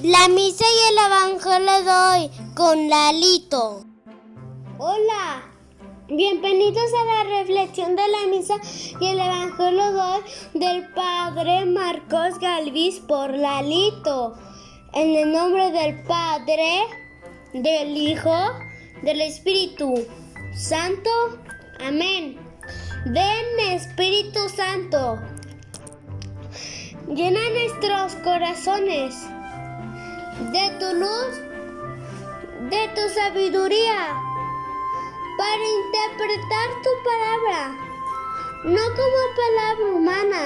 La misa y el evangelio de hoy con Lalito. Hola, bienvenidos a la reflexión de la misa y el evangelio de hoy del Padre Marcos Galvis por Lalito. En el nombre del Padre, del Hijo, del Espíritu Santo. Amén. Ven, Espíritu Santo, llena nuestros corazones de tu luz, de tu sabiduría, para interpretar tu palabra, no como palabra humana,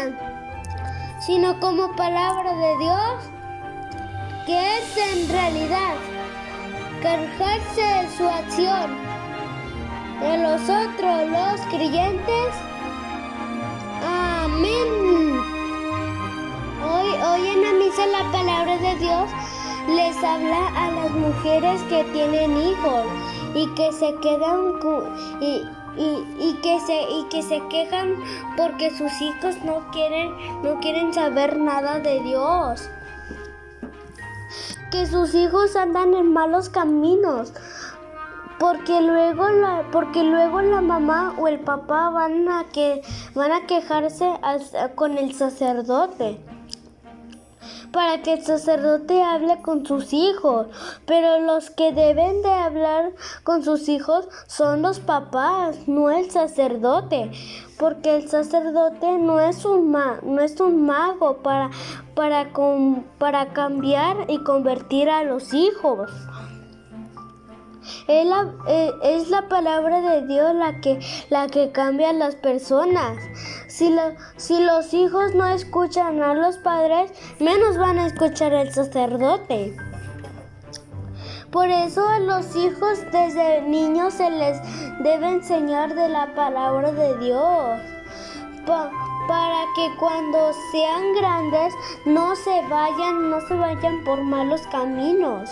sino como palabra de Dios, que es en realidad cargarse de su acción de nosotros los creyentes. Amén. Hoy en la misa la palabra de Dios les habla a las mujeres que tienen hijos y que se quedan que se quejan porque sus hijos no quieren saber nada de Dios, que sus hijos andan en malos caminos, porque luego la mamá o el papá van a quejarse con el sacerdote, para que el sacerdote hable con sus hijos. Pero los que deben de hablar con sus hijos son los papás, no el sacerdote, porque el sacerdote no es un mago para cambiar y convertir a los hijos. Es la palabra de Dios la que cambia a las personas. Si los hijos no escuchan a los padres, menos van a escuchar al sacerdote. Por eso a los hijos desde niños se les debe enseñar de la palabra de Dios, para que cuando sean grandes no se vayan por malos caminos.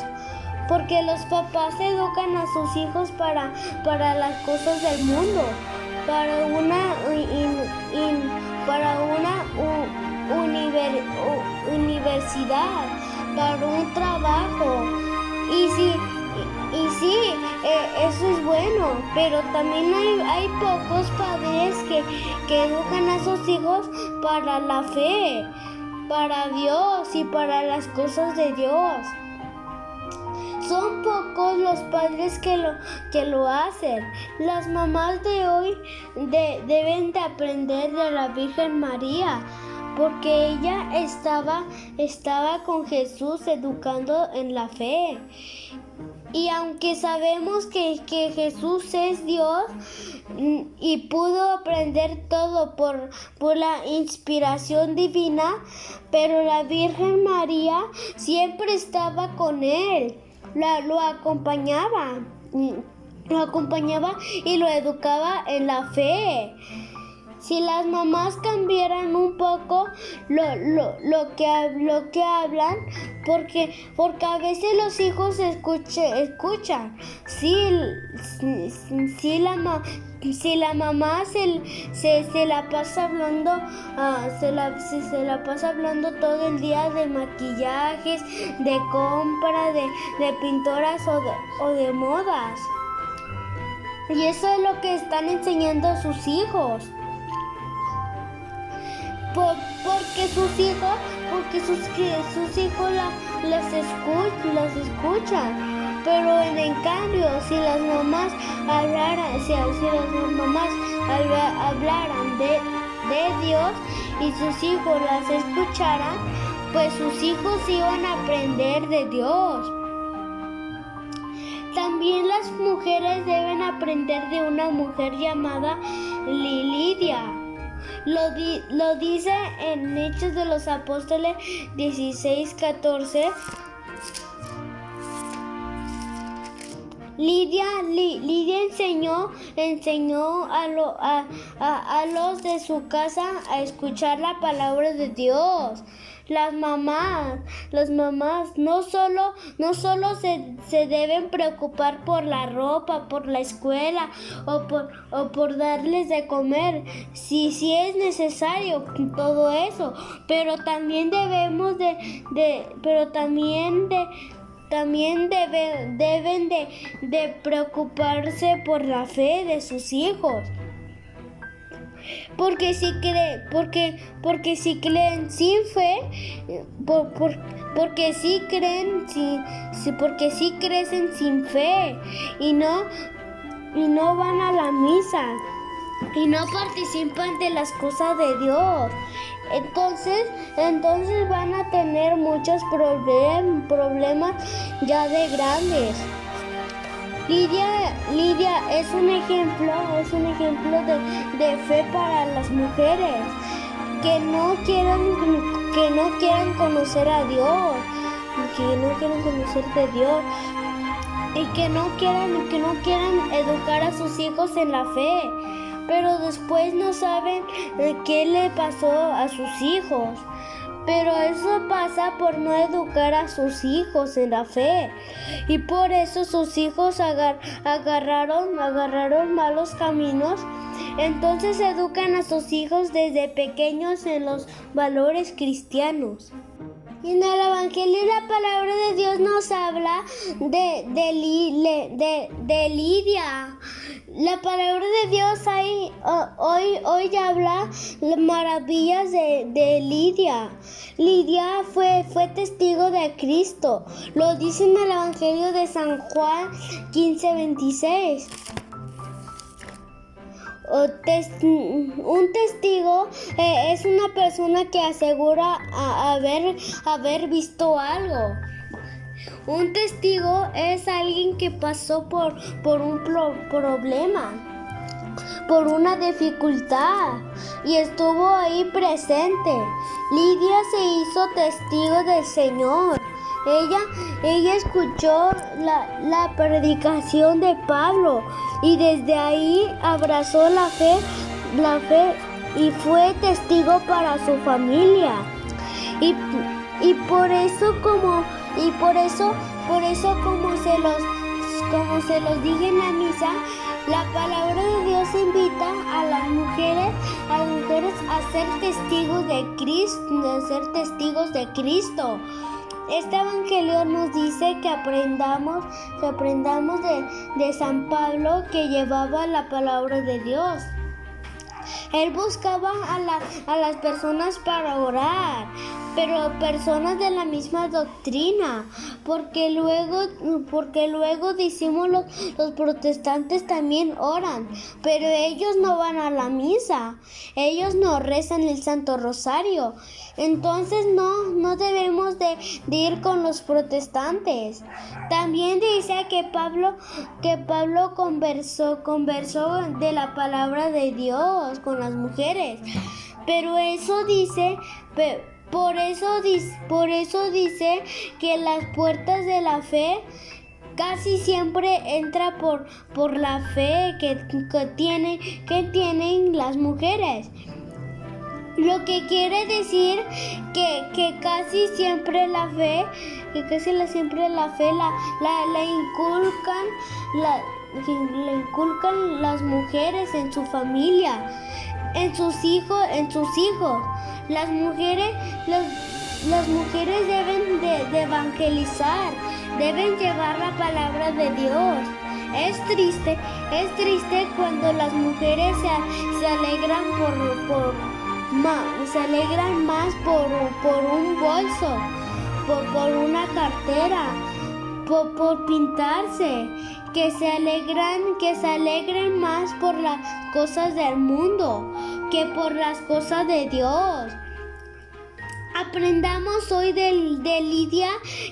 Porque los papás educan a sus hijos para las cosas del mundo, para una universidad, para un trabajo. Y sí, eso es bueno, pero también hay pocos padres que educan a sus hijos para la fe, para Dios y para las cosas de Dios. Son pocos los padres que lo hacen. Las mamás de hoy deben de aprender de la Virgen María, porque ella estaba con Jesús educando en la fe. Y aunque sabemos que Jesús es Dios y pudo aprender todo por la inspiración divina, pero la Virgen María siempre estaba con él. Lo acompañaba y lo educaba en la fe. Si las mamás cambiaran un poco lo que hablan, porque a veces los hijos escuchan. Si la mamá se la pasa hablando, se la pasa hablando todo el día de maquillajes, de compra, de pintoras o de modas. Y eso es lo que están enseñando a sus hijos. Porque sus hijos las escuchan. Pero en cambio, si las mamás hablaran de Dios y sus hijos las escucharan, pues sus hijos iban a aprender de Dios. También las mujeres deben aprender de una mujer llamada Lidia. Lo dice en Hechos de los Apóstoles 16:14. Lidia enseñó a los de su casa a escuchar la palabra de Dios. las mamás no solo se deben preocupar por la ropa, por la escuela o por darles de comer, si es necesario todo eso, pero también debemos deben de preocuparse por la fe de sus hijos. Porque si creen sin fe, porque si crecen sin fe y no van a la misa y no participan de las cosas de Dios. Entonces van a tener muchos problemas ya de grandes. Lidia es un ejemplo de fe para las mujeres que no quieran conocer a Dios, que no quieran conocer de Dios y que no quieran educar a sus hijos en la fe, pero después no saben qué le pasó a sus hijos. Pero eso pasa por no educar a sus hijos en la fe. Y por eso sus hijos agarraron malos caminos. Entonces educan a sus hijos desde pequeños en los valores cristianos. Y en el Evangelio la palabra de Dios nos habla de Lidia. La palabra de Dios hoy habla maravillas de Lidia. Lidia fue testigo de Cristo. Lo dice en el Evangelio de San Juan 15:26. Un testigo es una persona que asegura haber visto algo. Un testigo es alguien que pasó por un problema, por una dificultad y estuvo ahí presente. Lidia se hizo testigo del Señor. Ella escuchó la predicación de Pablo y desde ahí abrazó la fe y fue testigo para su familia. Y por eso como se los dije en la misa, la palabra de Dios invita a las mujeres a ser testigos de Cristo, Este evangelio nos dice que aprendamos de San Pablo, que llevaba la palabra de Dios. Él buscaba a las personas para orar, pero personas de la misma doctrina, porque luego decimos los protestantes también oran, pero ellos no van a la misa, ellos no rezan el Santo Rosario. Entonces no debemos de ir con los protestantes. También dice que Pablo conversó de la palabra de Dios con las mujeres, pero por eso dice que las puertas de la fe casi siempre entra por la fe que tienen las mujeres. Lo que quiere decir que casi siempre la fe la inculcan las mujeres en su familia, en sus hijos. Las mujeres deben de evangelizar, deben llevar la palabra de Dios. Es triste cuando las mujeres se alegran más por un bolso, por una cartera, por pintarse, que se alegren más por las cosas del mundo que por las cosas de Dios. Aprendamos hoy de Lidia,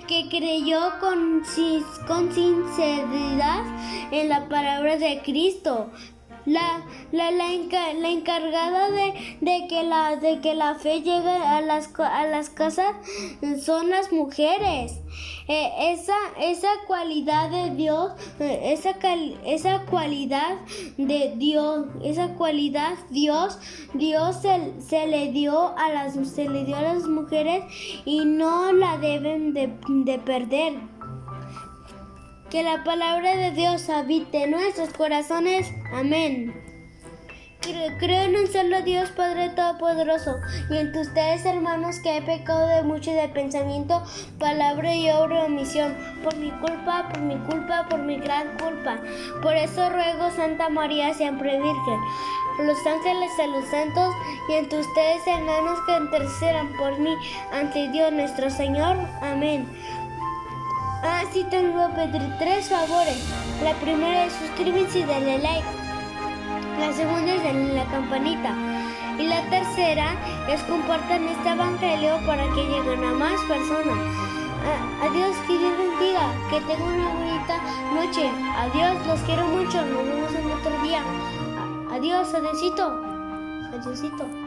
que creyó con sinceridad en la palabra de Cristo. La encargada de que la fe llegue a las casas son las mujeres. Esa cualidad de Dios, esa cualidad de Dios, Dios se le dio a las mujeres y no la deben de perder. Que la palabra de Dios habite en nuestros corazones. Amén. Creo en un solo Dios, Padre Todopoderoso, y en ustedes, hermanos, que he pecado de mucho de pensamiento, palabra y obra de omisión, por mi gran culpa. Por eso ruego, Santa María, siempre Virgen, por los ángeles y los santos, y entre ustedes, hermanos, que intercedan por mí ante Dios nuestro Señor. Amén. Sí, tengo que pedir 3 favores. La primera es suscríbanse y denle like. La segunda es denle la campanita. Y la tercera es compartan este evangelio para que lleguen a más personas. Adiós, que Dios bendiga. Que tengan una bonita noche. Adiós, los quiero mucho. Nos vemos en otro día. Adiós, adiósito. Adiósito.